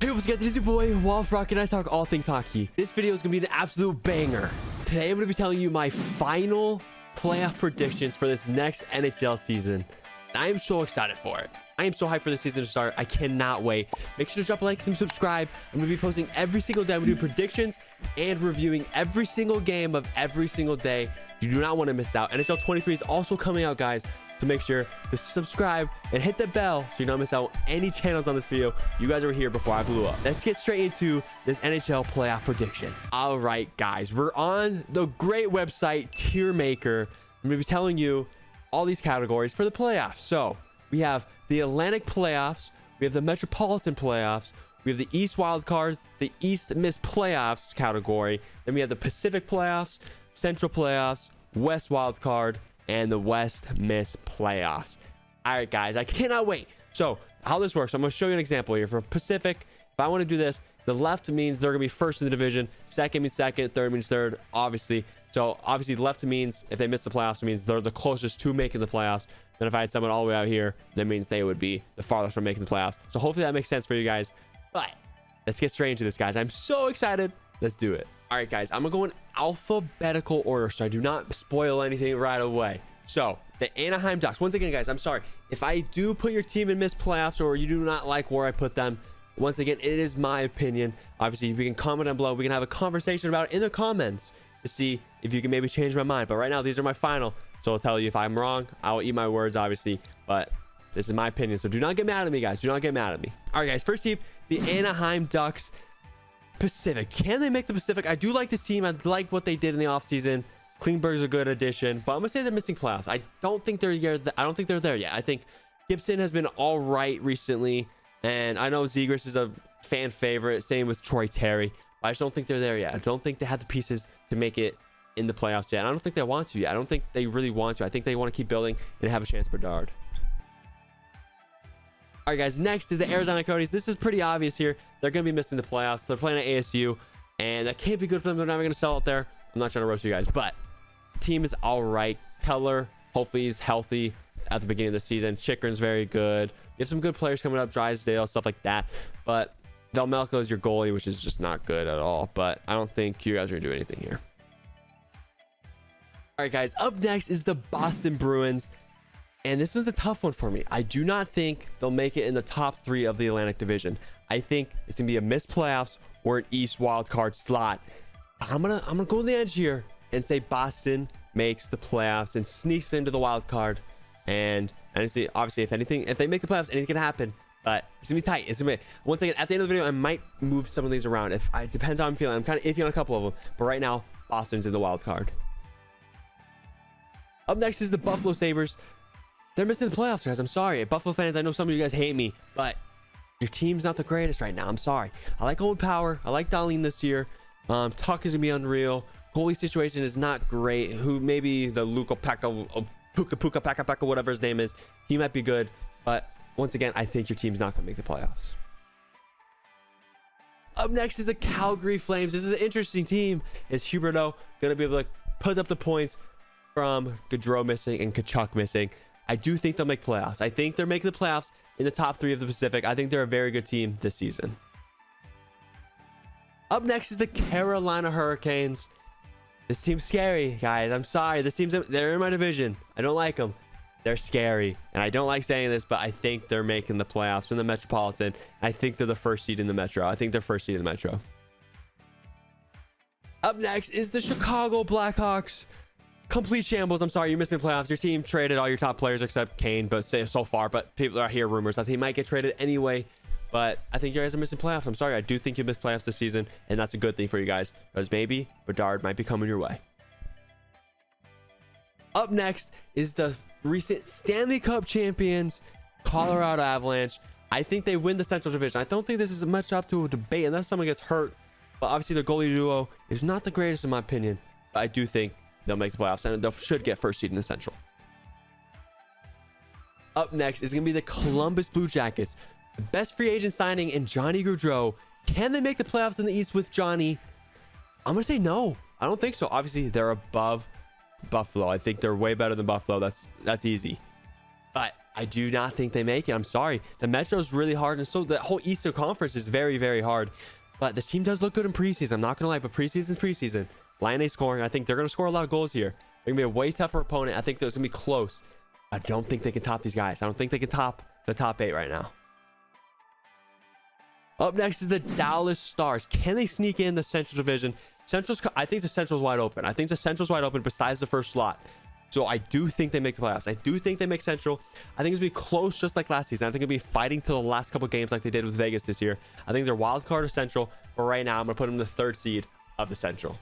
Hey, what's up guys, it's your boy Wolf Rock and I talk all things hockey. This video is gonna be an absolute banger. Today I'm gonna be telling you my final playoff predictions for this next NHL season. I am so excited for it. I am so hyped for the season to start. I cannot wait. Make sure to drop a like and subscribe. I'm gonna be posting every single day. I'm gonna do predictions and reviewing every single game of every single day. You do not want to miss out. NHL 23 is also coming out, guys. So make sure to subscribe and hit the bell so you don't miss out on any channels on this video. You guys are here before I blew up. Let's get straight into this NHL playoff prediction. All right, guys, we're on the great website Tier Maker. I'm gonna be telling you all these categories for the playoffs. So we have the Atlantic playoffs, we have the Metropolitan playoffs, we have the East wild cards, the East Miss playoffs category, then we have the Pacific playoffs, Central playoffs, West wild card, and the West Miss playoffs. All right, guys, I cannot wait. So how this works, I'm going to show you an example here. For Pacific, if I want to do this, the left means they're going to be first in the division, second means second, third means third, obviously. So obviously the left means if they miss the playoffs, it means they're the closest to making the playoffs. Then if I had someone all the way out here, that means they would be the farthest from making the playoffs. So hopefully that makes sense for you guys. But let's get straight into this, guys. I'm so excited. Let's do it. All right, guys, I'm gonna go in alphabetical order so I do not spoil anything right away. So the Anaheim Ducks, once again, guys, I'm sorry if I do put your team in missed playoffs or you do not like where I put them. Once again, it is my opinion. Obviously, we can comment down below. We can have a conversation about it in the comments to see if you can maybe change my mind. But right now, these are my final. So I'll tell you if I'm wrong. I'll eat my words, obviously. But this is my opinion. So do not get mad at me, guys. Do not get mad at me. All right, guys. First team, the Anaheim Ducks. Pacific. Can they make the Pacific? I do like this team. I like what they did in the offseason. Klingberg's a good addition, but I'm gonna say they're missing playoffs. I don't think they're here. I don't think they're there yet. I think Gibson has been all right recently, and I know Zegras is a fan favorite. Same with Troy Terry. But I just don't think they're there yet. I don't think they have the pieces to make it in the playoffs yet. I don't think they want to yet. I don't think they really want to. I think they want to keep building and have a chance for Bedard. All right, guys. Next is the Arizona Coyotes. This is pretty obvious here. They're gonna be missing the playoffs. They're playing at ASU, and that can't be good for them. They're never gonna sell it there. I'm not trying to roast you guys, but team is all right. Keller, hopefully he's healthy at the beginning of the season. Chikrin's very good. You have some good players coming up, Drysdale, stuff like that. But Velmelko is your goalie, which is just not good at all. But I don't think you guys are gonna do anything here. All right, guys. Up next is the Boston Bruins. And this was a tough one for me. I do not think they'll make it in the top 3 of the Atlantic Division. I think it's gonna be a missed playoffs or an East wildcard slot. I'm gonna go on the edge here and say Boston makes the playoffs and sneaks into the wild card. And honestly, obviously, if they make the playoffs, anything can happen. But it's gonna be tight. It's gonna be, once again, at the end of the video, I might move some of these around. If it depends how I'm feeling. I'm kind of iffy on a couple of them. But right now, Boston's in the wild card. Up next is the Buffalo Sabres. They're missing the playoffs, guys. I'm sorry. Buffalo fans, I know some of you guys hate me, but your team's not the greatest right now. I'm sorry. I like Owen Power. I like Darlene this year. Tuck is gonna be unreal. Goalie situation is not great. Who maybe the Puka Paka, whatever his name is, he might be good. But once again, I think your team's not gonna make the playoffs. Up next is the Calgary Flames. This is an interesting team. Is Huberdeau gonna be able to put up the points from Gaudreau missing and Kachuk missing? I do think they'll make playoffs. I think they're making the playoffs in the top 3 of the Pacific. I think they're a very good team this season. Up next is the Carolina Hurricanes. This team's scary, guys. I'm sorry. They're in my division. I don't like them. They're scary. And I don't like saying this, but I think they're making the playoffs in the Metropolitan. I think they're the first seed in the Metro. I think they're first seed in the Metro. Up next is the Chicago Blackhawks. Complete shambles. I'm sorry, you're missing the playoffs. Your team traded all your top players except Kane, but so far. But people are hearing rumors that he might get traded anyway. But I think you guys are missing playoffs. I'm sorry. I do think you missed playoffs this season, and that's a good thing for you guys because maybe Bedard might be coming your way. Up next is the recent Stanley Cup champions, Colorado Avalanche. I think they win the Central Division. I don't think this is much up to a debate unless someone gets hurt. But obviously, their goalie duo is not the greatest in my opinion. But I do think they'll make the playoffs, and they should get first seed in the Central. Up next is going to be the Columbus Blue Jackets. The best free agent signing in Johnny Gaudreau. Can they make the playoffs in the East with Johnny? I'm going to say no. I don't think so. Obviously, they're above Buffalo. I think they're way better than Buffalo. That's easy. But I do not think they make it. I'm sorry. The Metro is really hard, and so the whole Eastern Conference is very, very hard. But this team does look good in preseason. I'm not going to lie, but preseason's preseason. Line A scoring. I think they're going to score a lot of goals here. They're going to be a way tougher opponent. I think it's going to be close. I don't think they can top these guys. I don't think they can top the top 8 right now. Up next is the Dallas Stars. Can they sneak in the Central Division? I think the Central's wide open. I think the Central's wide open besides the first slot. So I do think they make the playoffs. I do think they make Central. I think it's going to be close just like last season. I think it'll be fighting to the last couple games like they did with Vegas this year. I think they're wild card or Central. But right now, I'm going to put them in the 3rd seed of the Central.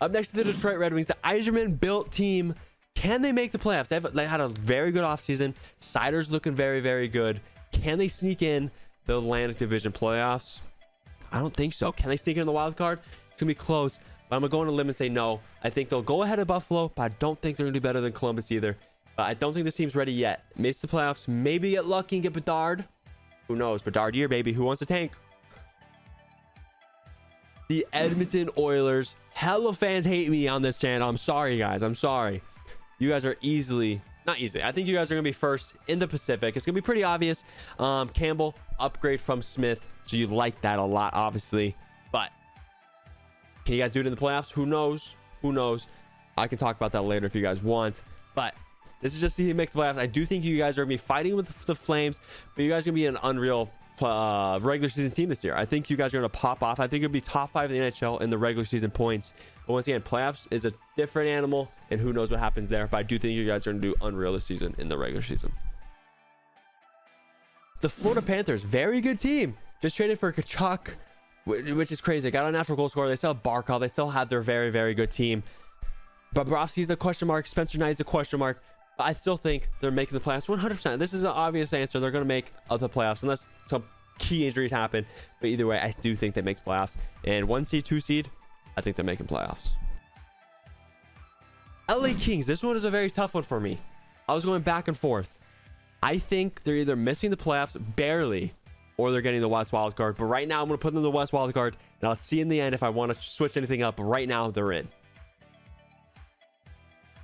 Up next to the Detroit Red Wings, the Yzerman-built team. Can they make the playoffs? They had a very good offseason. Sider's looking very, very good. Can they sneak in the Atlantic Division playoffs? I don't think so. Can they sneak in the wild card? It's going to be close. But I'm going to go on a limb and say no. I think they'll go ahead of Buffalo, but I don't think they're going to do better than Columbus either. But I don't think this team's ready yet. Miss the playoffs. Maybe get lucky and get Bedard. Who knows? Bedard year, baby. Who wants to tank? The Edmonton Oilers. Hella fans hate me on this channel. I'm sorry, guys. I'm sorry. You guys are not easily. I think you guys are going to be first in the Pacific. It's going to be pretty obvious. Campbell, upgrade from Smith. So you like that a lot, obviously. But can you guys do it in the playoffs? Who knows? Who knows? I can talk about that later if you guys want. But this is just to make the playoffs. I do think you guys are going to be fighting with the Flames. But you guys are going to be an unreal regular season team this year. I think you guys are going to pop off. I think it'll be top 5 in the NHL in the regular season points. But once again, playoffs is a different animal. And who knows what happens there. But I do think you guys are going to do unreal this season in the regular season. The Florida Panthers. Very good team. Just traded for Kachuk, which is crazy. They got a natural goal scorer. They still have Barkov. They still have their very, very good team. Bobrovsky's a question mark. Spencer Knight's a question mark. But I still think they're making the playoffs 100%. This is an obvious answer. They're going to make the playoffs unless some key injuries happen. But either way, I do think they make the playoffs. And 1 seed, 2 seed, I think they're making playoffs. LA Kings. This one is a very tough one for me. I was going back and forth. I think they're either missing the playoffs barely, or they're getting the West wild card. But right now, I'm going to put them in the West wild card, and I'll see in the end if I want to switch anything up. But right now, they're in.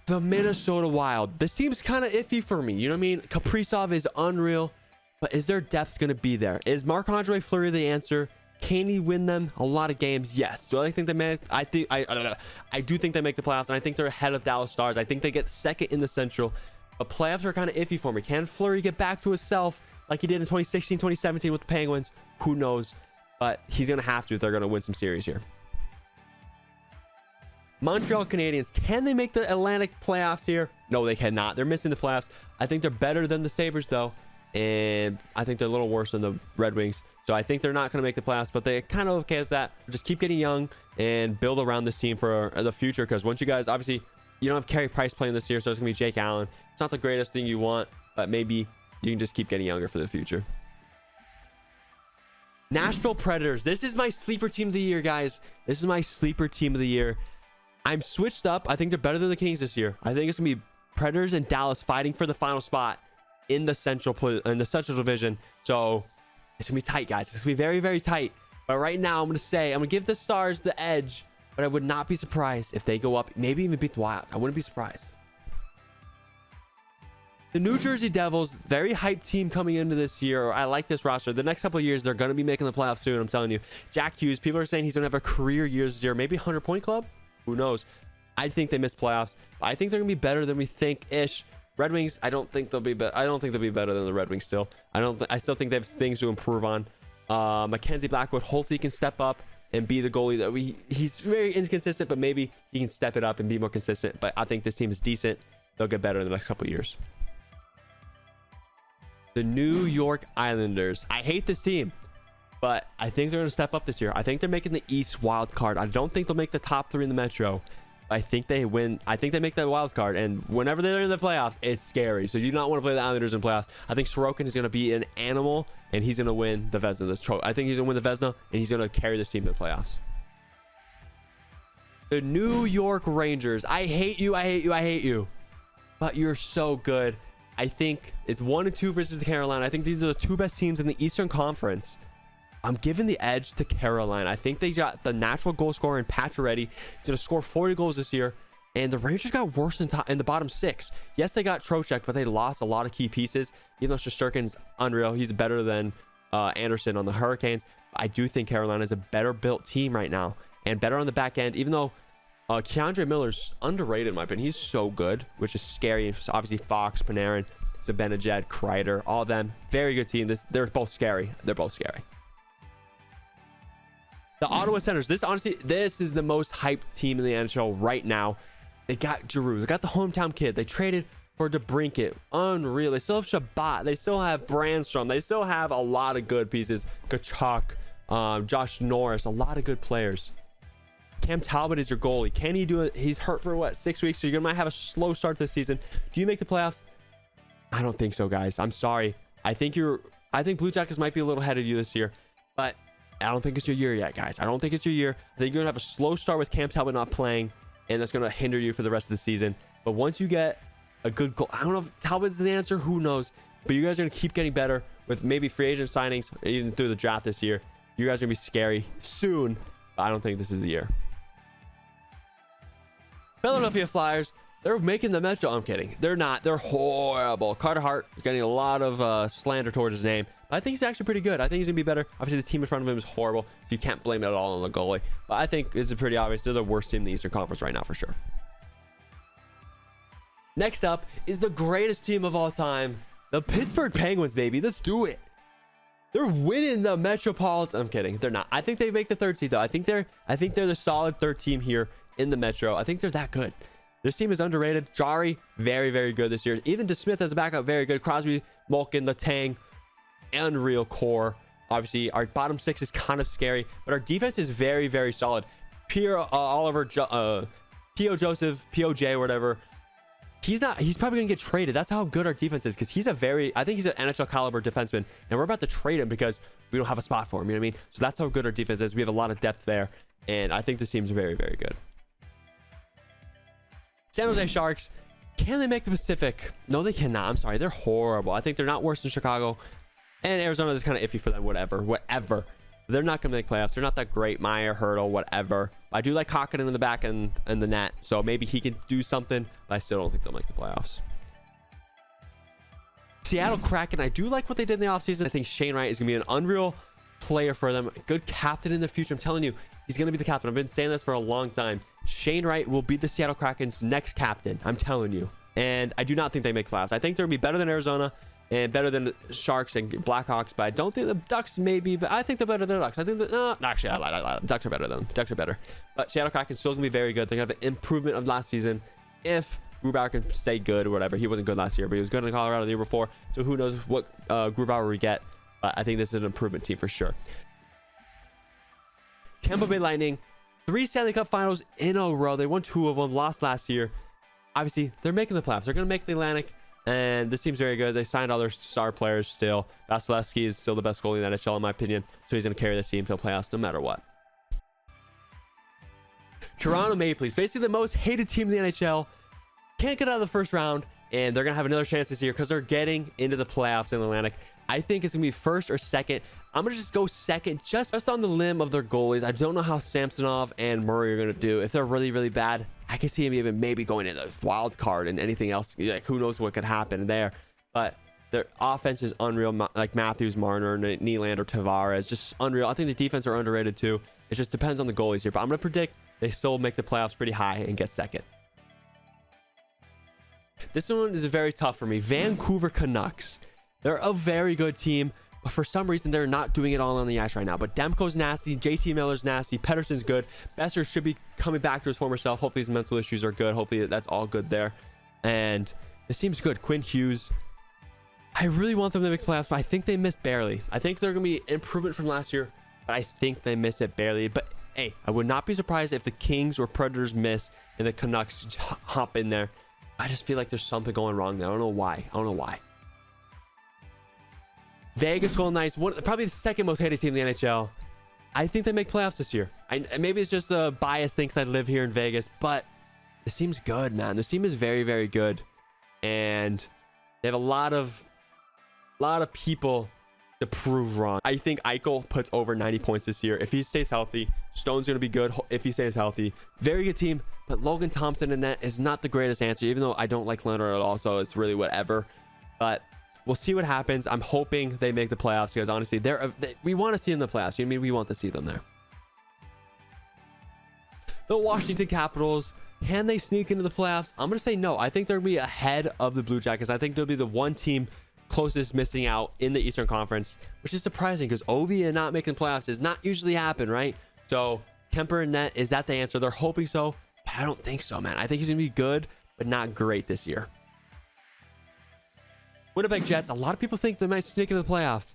The Minnesota Wild. This team's kind of iffy for me. You know what I mean? Kaprizov is unreal, but is their depth going to be there? Is Marc-Andre Fleury the answer? Can he win them a lot of games? Yes. Do I think they make? I do think they make the playoffs, and I think they're ahead of Dallas Stars. I think they get second in the Central. But playoffs are kind of iffy for me. Can Fleury get back to himself like he did in 2016, 2017 with the Penguins? Who knows? But he's going to have to if they're going to win some series here. Montreal Canadiens. Can they make the Atlantic playoffs here? No, they cannot. They're missing the playoffs. I think they're better than the Sabres, though. And I think they're a little worse than the Red Wings. So I think they're not going to make the playoffs, but they're kind of okay as that. Just keep getting young and build around this team for the future. Because once you guys, obviously, you don't have Carey Price playing this year, so it's going to be Jake Allen. It's not the greatest thing you want, but maybe you can just keep getting younger for the future. Nashville Predators. This is my sleeper team of the year, guys. This is my sleeper team of the year. I'm switched up. I think they're better than the Kings this year. I think it's going to be Predators and Dallas fighting for the final spot in the Central Division. So it's going to be tight, guys. It's going to be very, very tight. But right now, I'm going to give the Stars the edge, but I would not be surprised if they go up, maybe even beat the Wild. I wouldn't be surprised. The New Jersey Devils, very hyped team coming into this year. I like this roster. The next couple of years, they're going to be making the playoffs soon. I'm telling you. Jack Hughes, people are saying he's going to have a career year this year. Maybe 100-point club. Who knows? I think they miss playoffs. I think they're going to be better than we think-ish. Red Wings, I don't think they'll be better. I don't think they'll be better than the Red Wings still. I still think they have things to improve on. Mackenzie Blackwood, hopefully he can step up and be the goalie that he's very inconsistent, but maybe he can step it up and be more consistent. But I think this team is decent. They'll get better in the next couple of years. The New York Islanders. I hate this team, but I think they're going to step up this year. I think they're making the East wild card. I don't think they'll make the top 3 in the Metro. I think they win. I think they make that wild card, and whenever they're in the playoffs, it's scary. So you do not want to play the Islanders in playoffs. I think Sorokin is going to be an animal, and he's going to win the Vezina. I think he's going to win the Vezina, and he's going to carry this team to the playoffs. The New York Rangers. I hate you. I hate you. I hate you. But you're so good. I think it's 1-2 versus the Carolina. I think these are the 2 best teams in the Eastern Conference. I'm giving the edge to Carolina. I think they got the natural goal scorer in Pacioretty. He's going to score 40 goals this year. And the Rangers got worse in the bottom 6. Yes, they got Trocheck, but they lost a lot of key pieces. Even though Shesterkin's unreal, he's better than Anderson on the Hurricanes. I do think Carolina is a better built team right now and better on the back end, even though Keandre Miller's underrated in my opinion. He's so good, which is scary. So obviously Fox, Panarin, Zibanejad, Kreider, all of them, very good team. They're both scary. They're both scary. The Ottawa Senators, this is the most hyped team in the NHL right now. They got Giroux. They got the hometown kid. They traded for DeBrincat. Unreal. They still have Shabbat. They still have Brandstrom. They still have a lot of good pieces. Kachuk, Josh Norris, a lot of good players. Cam Talbot is your goalie. Can he do it? He's hurt for what, 6 weeks? So you might have a slow start this season. Do you make the playoffs? I don't think so, guys. I'm sorry. I think Blue Jackets might be a little ahead of you this year, but I don't think it's your year yet, guys. I don't think it's your year. I think you're gonna have a slow start with Cam Talbot not playing, and that's gonna hinder you for the rest of the season. But once you get a good goal, I don't know if Talbot's the answer. Who knows? But you guys are gonna keep getting better with maybe free agent signings, or even through the draft this year. You guys are gonna be scary soon. But I don't think this is the year. Philadelphia Flyers. They're making the Metro. I'm kidding. They're not. They're horrible. Carter Hart is getting a lot of slander towards his name. But I think he's actually pretty good. I think he's going to be better. Obviously, the team in front of him is horrible. So you can't blame it at all on the goalie. But I think it's pretty obvious. They're the worst team in the Eastern Conference right now for sure. Next up is the greatest team of all time. The Pittsburgh Penguins, baby. Let's do it. They're winning the Metropolitan. I'm kidding. They're not. I think they make the third seed, though. I think they're the solid third team here in the Metro. I think they're that good. This team is underrated. Jari, very, very good this year. Even DeSmith as a backup, very good. Crosby, Malkin, Letang, unreal core. Obviously, our bottom 6 is kind of scary, but our defense is very, very solid. Pierre Oliver, P.O. Joseph, P.O.J. or whatever. He's probably going to get traded. That's how good our defense is, because I think he's an NHL caliber defenseman, and we're about to trade him because we don't have a spot for him. You know what I mean? So that's how good our defense is. We have a lot of depth there, and I think this team's very, very good. San Jose Sharks, can they make the Pacific? No, they cannot. I'm sorry. They're horrible. I think they're not worse than Chicago. And Arizona is kind of iffy for them. Whatever. They're not going to make playoffs. They're not that great. Meyer, Hurdle, whatever. I do like Kokkinen in the back and the net. So maybe he can do something. But I still don't think they'll make the playoffs. Seattle Kraken, I do like what they did in the offseason. I think Shane Wright is going to be an unreal player for them. Good captain in the future. I'm telling you, he's going to be the captain. I've been saying this for a long time. Shane Wright will be the Seattle Kraken's next captain. I'm telling you. And I do not think they make playoffs. I think they'll be better than Arizona and better than the Sharks and Blackhawks, but I don't think the Ducks maybe, but I think they're better than the Ducks. I think actually, I lied. Ducks are better than them. Ducks are better. But Seattle Kraken's still going to be very good. They're going to have an improvement of last season if Grubauer can stay good or whatever. He wasn't good last year, but he was good in Colorado the year before. So who knows what Grubauer we get. But I think this is an improvement team for sure. Tampa Bay Lightning, 3 Stanley Cup finals in a row. They won 2 of them, lost last year. Obviously, they're making the playoffs. They're going to make the Atlantic, and this team's very good. They signed all their star players still. Vasilevsky is still the best goalie in the NHL, in my opinion, so he's going to carry this team to the playoffs no matter what. Toronto Maple Leafs, basically the most hated team in the NHL. Can't get out of the first round, and they're going to have another chance this year because they're getting into the playoffs in the Atlantic. I think it's going to be first or second. I'm going to just go second, just on the limb of their goalies. I don't know how Samsonov and Murray are going to do. If they're really, really bad, I can see him even maybe going in the wild card and anything else. Like, who knows what could happen there. But their offense is unreal. Like Matthews, Marner, Nylander, Tavares, just unreal. I think the defense are underrated too. It just depends on the goalies here. But I'm going to predict they still make the playoffs pretty high and get second. This one is very tough for me. Vancouver Canucks. They're a very good team, but for some reason, they're not doing it all on the ice right now. But Demko's nasty. JT Miller's nasty. Pettersson's good. Besser should be coming back to his former self. Hopefully, his mental issues are good. Hopefully, that's all good there. And this seems good. Quinn Hughes. I really want them to make playoffs, but I think they missed barely. I think they're going to be improvement from last year, but I think they miss it barely. But, hey, I would not be surprised if the Kings or Predators miss and the Canucks hop in there. I just feel like there's something going wrong there. I don't know why. Vegas Golden Knights, probably the second most hated team in the NHL. I think they make playoffs this year. Maybe it's just a bias thing because I live here in Vegas, but this team's good, man. This team is very, very good, and they have a lot of people to prove wrong. I think Eichel puts over 90 points this year. If he stays healthy, Stone's going to be good if he stays healthy. Very good team, but Logan Thompson in net is not the greatest answer, even though I don't like Leonard at all, so it's really whatever. But we'll see what happens. I'm hoping they make the playoffs because honestly, we want to see them in the playoffs. You know what I mean? We want to see them there. The Washington Capitals, can they sneak into the playoffs? I'm going to say no. I think they're going to be ahead of the Blue Jackets. I think they'll be the one team closest missing out in the Eastern Conference, which is surprising because Ovi and not making playoffs does not usually happen, right? So Kemper and net, is that the answer? They're hoping so. I don't think so, man. I think he's gonna be good, but not great this year. Winnipeg Jets, a lot of people think they might sneak into the playoffs,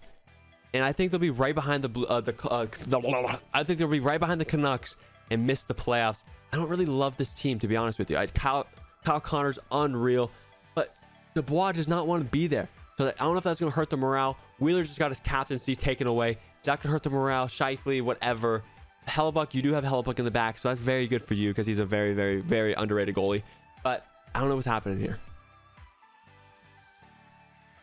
and I think they'll be right behind I think they'll be right behind the Canucks and miss the playoffs. I don't really love this team, to be honest with you. Kyle Connor's unreal, but Dubois does not want to be there. So I don't know if that's going to hurt the morale. Wheeler just got his captaincy taken away. Is that going to hurt the morale? Scheifele, whatever. Hellebuck, you do have Hellebuck in the back, so that's very good for you because he's a very, very, very underrated goalie. But I don't know what's happening here.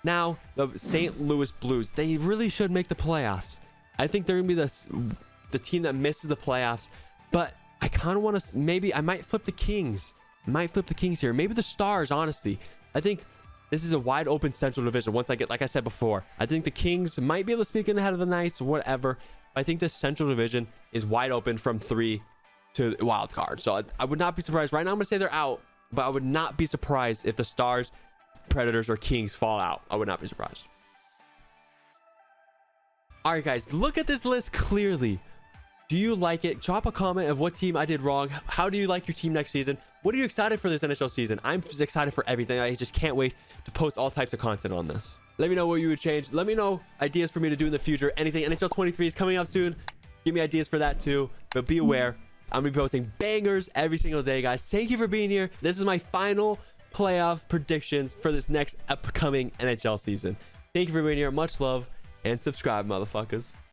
Now, the St. Louis Blues, they really should make the playoffs. I think they're going to be the team that misses the playoffs, but I kind of want to, maybe I might flip the Kings. Here. Maybe the Stars, honestly. I think this is a wide open Central Division. Once I get, like I said before, I think the Kings might be able to sneak in ahead of the Knights, whatever. I think this Central Division is wide open from 3 to wild card. So I would not be surprised. Right now, I'm going to say they're out, but I would not be surprised if the Stars, Predators, or Kings fall out. I would not be surprised. All right, guys, look at this list clearly. Do you like it? Drop a comment of what team I did wrong. How do you like your team next season? What are you excited for this NHL season? I'm just excited for everything. I just can't wait to post all types of content on this. Let me know what you would change. Let me know ideas for me to do in the future. Anything. NHL 23 is coming up soon. Give me ideas for that too. But be aware, I'm going to be posting bangers every single day, guys. Thank you for being here. This is my final playoff predictions for this next upcoming NHL season. Thank you for being here. Much love and subscribe, motherfuckers.